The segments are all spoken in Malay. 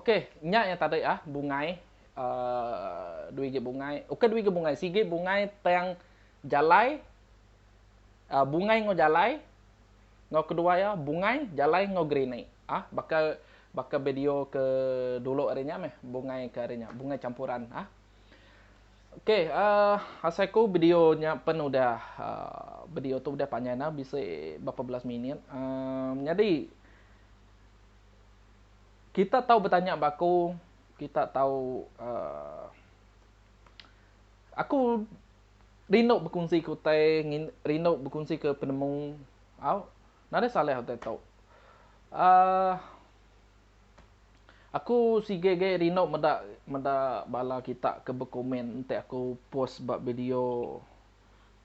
Okey, nya yang tadi bungai dui ge bungai. Okey dui ge bungai, sige bungai tang jalai bungai ngo jalai, ngo kedua ya bungai jalai ngo grenai. Bakal bakal video ke dulu arinya meh bungai ke arinya, bungai campuran Okey, asaiku videonya pun udah video tu udah panjang bisa berapa belas minit. Jadi kita tahu bertanya baku, kita tahu aku rindu berkongsi ke utai, rindu berkongsi ke penemu. Nada salah utai tahu. Aku si gege rindu meda bala kita ke berkomen nanti aku post bak video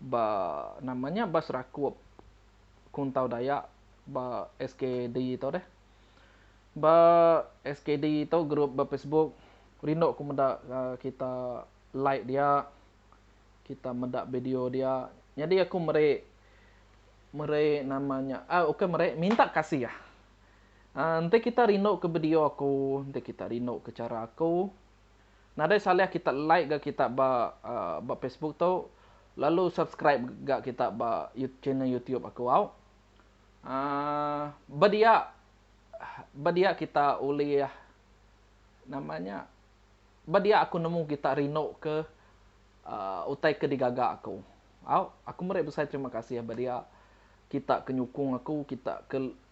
ba namanya bas rakup kuntau Dayak ba SKD tau deh. Ba SKD tau grup ba Facebook rindu aku meda kita like dia, kita meda video dia. Jadi aku mere namanya okey mere minta kasih ya. Nanti kita rindu ke video aku, nanti kita rindu ke cara aku. Nada salah kita like gak kita ba Facebook tu, lalu subscribe gak kita ba channel YouTube aku badia kita uli namanya badia aku nemu kita rindu ke utai ke digaga aku. Aku mereka besar terima kasih ya badia kita kenyukung aku, kita ke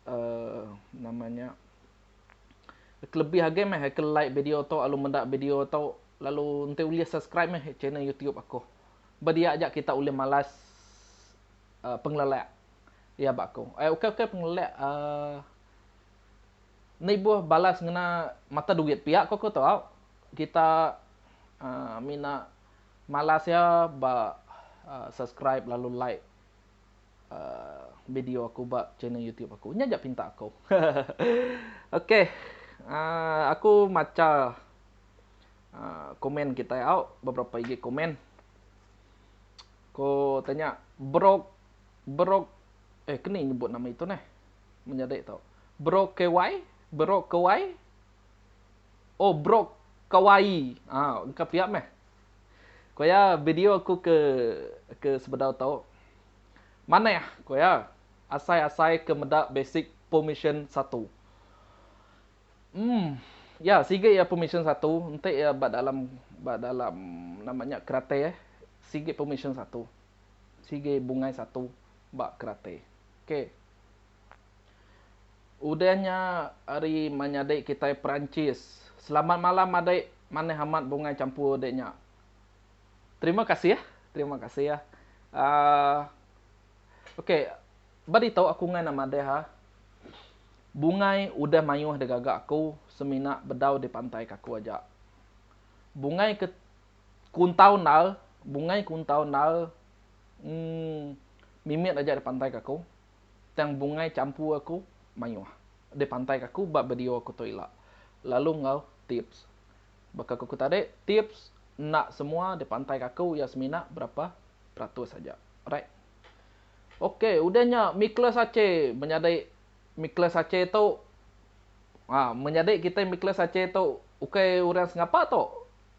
namanya lebih harga meh ke like video tu lalu mendak video tu lalu nanti boleh subscribe meh channel YouTube aku. Badia ajak kita boleh malas pengelak ya bakku. Okey pengelak ni buah balas ngena mata duit pihak kau tahu kita mina malas ya ba subscribe lalu like video aku bak channel YouTube aku. Nya jak pinta aku. Okey. Aku maca komen kita beberapa IG komen. Ko tanya brok kena nyebut nama itu neh. Menjadi tau. Brok KY, brok KY. Oh, brok kawaii. Engkau pihak meh. Ko ya video aku ke sebedau tau. Mana ya? Ko ya asai ke medak basic permission 1. Ya sige ya permission 1, nanti ya bak dalam namanya kerate sige permission 1. Sige bungai 1 bak kerate. Okey. Udahnya hari menyadai kita Perancis. Selamat malam adik, mana hamat bungai campur adiknya. Terima kasih ya. Terima kasih ya. Okey, badi tahu aku ngan nama dia bungai udah mayuh de gagak aku semina bedau di pantai kaku aja. Bungai ke kuntau nal, mimit aja di pantai kaku. Tang bungai campur aku mayuh di pantai kaku bak video aku toilet. Lalu ngau tips. Bakal aku tadi tips nak semua di pantai kaku ya semina berapa peratus saja. Alright. Okey, udahnya Miklas Aceh menyadai Miklas Aceh tu menyadai kita Miklas Aceh tu ukai orang sengapa tu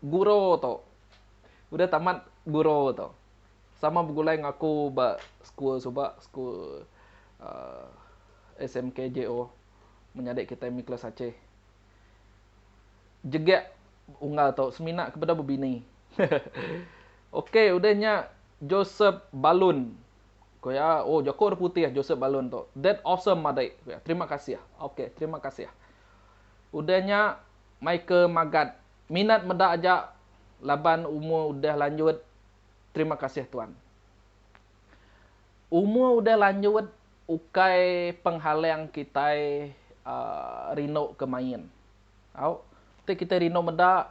guru tu udah tamat guru tu sama begulai ngaku ba school SMKJO menyadai kita Miklas Aceh jegak unggal tu semina kepada bebini. Okey, udahnya Joseph Balun. Joko putih Joseph Balun tu. That awesome madai. Terima kasih ya. Okey, terima kasih ya. Udahnya Michael Magat. Minat meda aja laban umur udah lanjut. Terima kasih tuan. Umur udah lanjut ukai penghalang kita rindu ke main. Kita rindu meda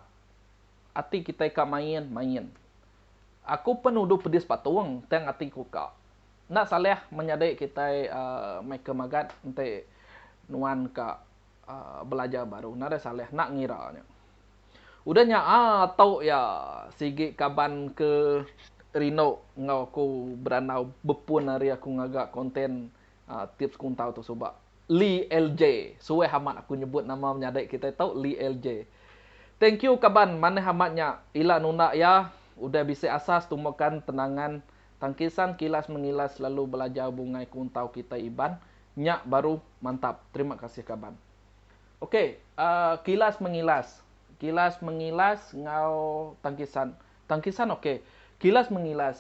ati kita ka main. Aku penuduh pedis patuang tang ati ku ka. Nak salah menyadai kita Michael Magat nanti nuan ka belajar baru. Nada salah nak ngiranya. Udahnya tahu ya sigi kaban ke Rino ngau aku beranau bepun hari aku ngagak konten tips kuntau tu soba. Lee LJ. Suwe hamat aku nyebut nama menyadek kita tahu Lee LJ. Thank you kaban, mana hamatnya ila nuna ya, udah bisa asas tumakan tenangan tangkisan kilas mengilas lalu belajar bungai kuntau kita iban. Nyak baru mantap. Terima kasih kaban. Okey, kilas mengilas. Kilas mengilas ngau tangkisan. Tangkisan okey. Kilas mengilas.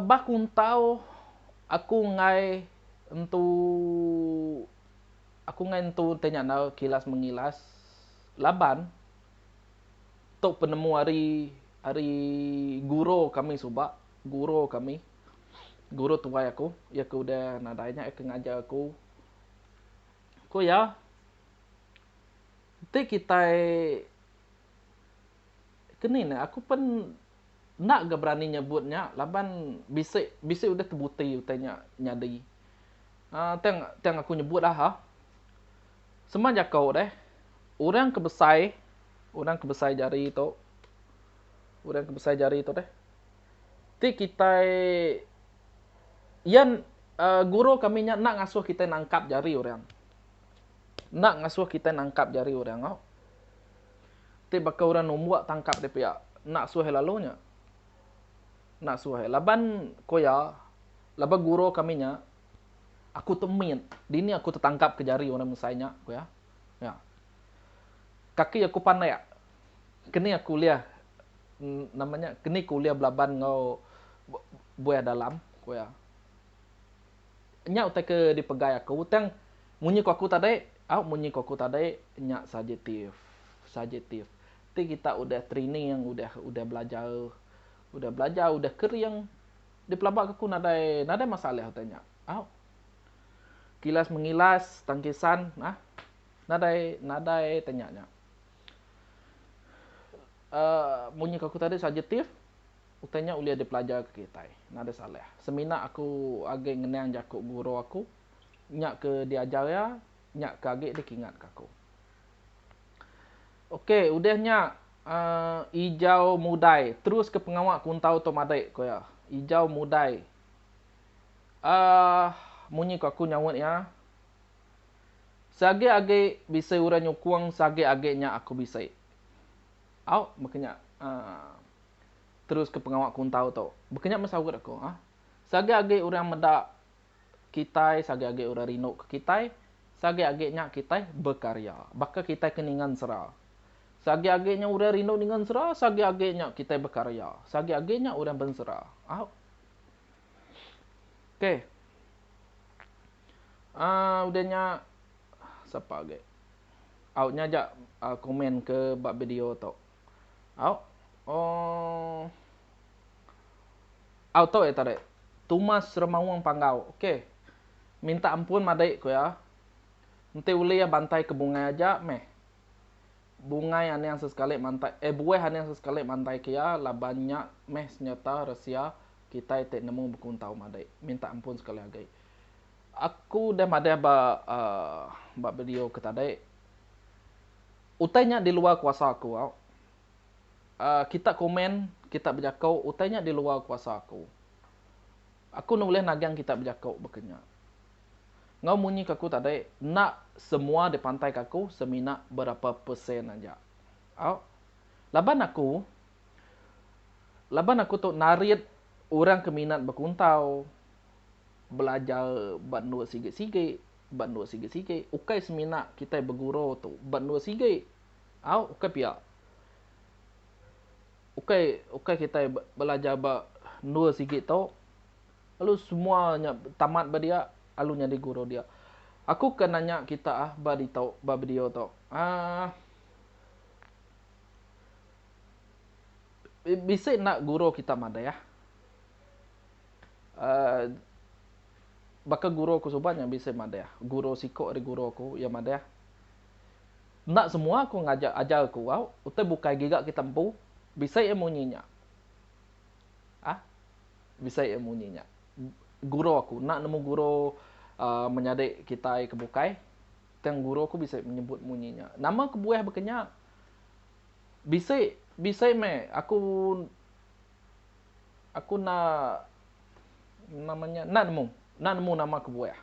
Bah kuntau aku ngai entu tanya na kilas mengilas laban tok penemu hari guru kami subak guru tuai aku ya aku udah nadanya aku ngajar aku ya kita kini ni aku pun nak gak berani nyebutnya laban bisa udah terbuti utanya nyadi teng aku nyebut dah ha semenjak kau deh orang kebesai jari itu deh kita yan guru kami nak ngasuh kita nangkap jari orang oh bakal orang nombak tangkap dia pihak nak suhe lalunya nak suhe laban koya laban guru kami nya aku temin dini aku tertangkap ke jari orang mesainya koya ya kaki aku pandai ya kini aku lihat namanya kini kuliah belaban ngau buaya dalam koya nya utai ke dipegai aku utang munyi aku tadi nya sajetif ti kita udah training yang udah belajar udah kering di pelabak aku nadai masalah tanya kilas mengilas tangkisan nadai tanya munyi aku tadi sajetif utanya ulia dipelajar ke kita nada salah semina aku age ngeneang jakuk guru aku nyak ke diajar ya nyak ke age dikingat aku. Okey, udahnya hijau mudai. Terus ke pengawak kuntau tomadai ko ya. Hijau mudai. Munyi ko aku nyawut ya. Sage-age bisa urang nyukuang sage-agenya aku bisa. Makanya terus ke pengawak kuntau to. Bekenya masawut aku, Sage-age urang medak kitai, sage-age urang rino ke kitai, sage-agenya kitai berkarya. Baka kitai keningan serah. Sagi-agenya udah rindu dengan serah, sagi-agenya kita berkarya. Sagi-agenya udah berserah. Okey. Udahnya siapa lagi? Outnya aja komen ke bab video tu. Auto ya tadi. Tumas Remawang Panggau. Okey. Minta ampun madai ko ya. Nanti uli ya bantai ke bunga aja meh. Bungai ane yang sesekali mantai buah ane yang sesekali mantai kia labannya meh senyata rahasia kita itu nemu berkuntau madai minta ampun sekali lagi aku dah madai ba video ke tadi utainya di luar kuasa aku kita komen kita berjakau utainya di luar kuasa aku nulis nagang kita berjakau bekenya ngau munyi kaku tadi nak semua di pantai kaku semina berapa persen aja. Laban aku tu narit orang keminat berkuntau belajar bandua sige-sige ukai semina kita berguru tu bandua sige. Ukai pia. Ukai kita belajar bandua sige tu lalu semuanya tamat berdia alunya di guru dia. Aku kan nanya kita ba video tu. Bisa nak guru kita mada ya. Baka guru aku subanya bisa mada ya. Guru siko dari guru aku ya mada ya. Nak semua aku ngajak ajar aku utai bukai gigak kita empu bisa ya munyinya. Bisa ya munyinya. Guru aku nak nemu guru menyadek kita kebukai teng guru aku bisa menyebut munyinya nama kebuah bekenya bisa me aku nak namanya nak nemu Nak nemu nama kebuah.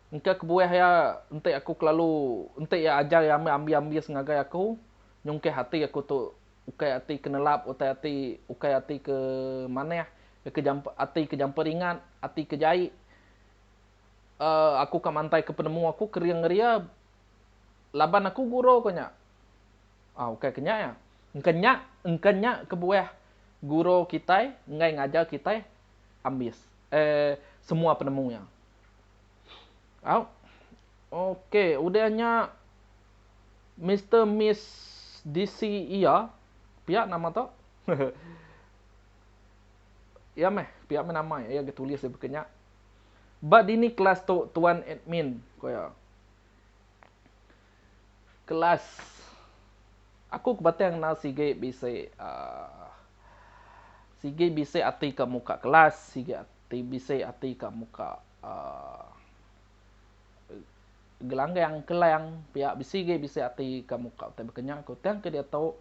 Engka kebuah ya ente aku kelalu ente ya ajar ya ambil sengagai aku nyungke hati aku tu ukai hati kenelap ukai hati ke mana ya ke jampa hati ke jampa ringan hati ke jahit aku ke mantai ke penemu aku keriang ngeria laban aku guru konya ukai kenya ya engkanya kebuah guru kita ngai ngajar kita ambis semua penemunya. Oke, udahnya Mr. Miss DC iya, pihak nama tu. Ya meh, pihak nama ya tulis sebegini. Bad ini kelas tu tuan admin koya. Kelas aku kebatang na sige bisa ati ka muka kelas, sige ati bisa ati ka muka gelanggang kelang pihak bisige bisa ati kamu kau tapi kenya aku tang ke dia tahu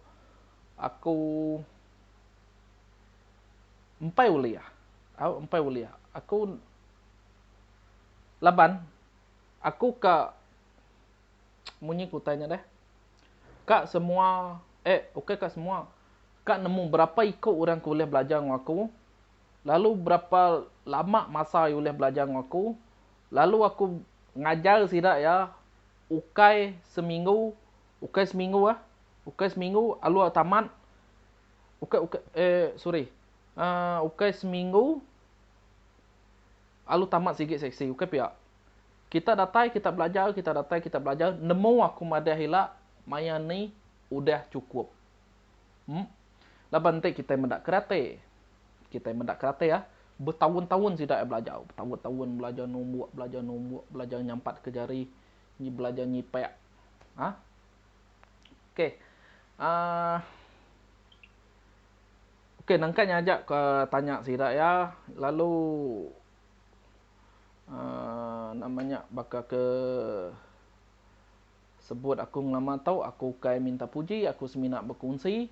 aku empai uliah aku laban aku ka munyi ku tanya deh kak semua oke kak semua kak nemu berapa ikut orang kuliah belajar dengan aku lalu berapa lama masa kuliah belajar dengan aku lalu aku ngajar sidak ya ukai seminggu alu tamat ukai seminggu alu tamat sikit seksi ukai pihak kita datai kita belajar nemu aku madah hilak maya ni udah cukup laban kita mendak kerate ya bertahun-tahun tidak belajar bertahun-tahun belajar nombok belajar nyampat ke jari ni belajar nyipek oke nangkanya aja ke tanya sira ya lalu namanya bakal ke sebut aku ngelama tahu aku kai minta puji aku seminat berkongsi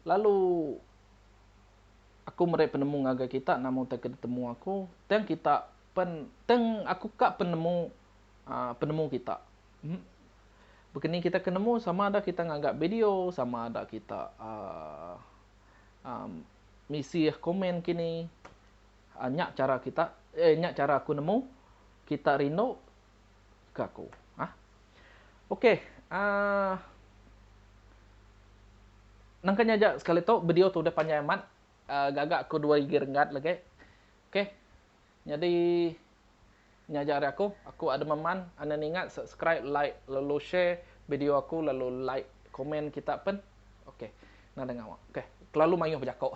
lalu aku mereka penemu ngaga kita namun tak ketemu aku teng kita aku kak penemu kita begini kita ketemu sama ada kita ngagak video sama ada kita misi komen kini nyak cara kita nyak cara aku nemu kita rino ke aku oke nangkanya aja sekali tu video tu udah panjang amat gagak aku 2 girengat lagi oke jadi nyajar aku ada meman anda ingat subscribe like lalu share video aku lalu like komen kita pen oke nah dengar oke terlalu mayuh berjakok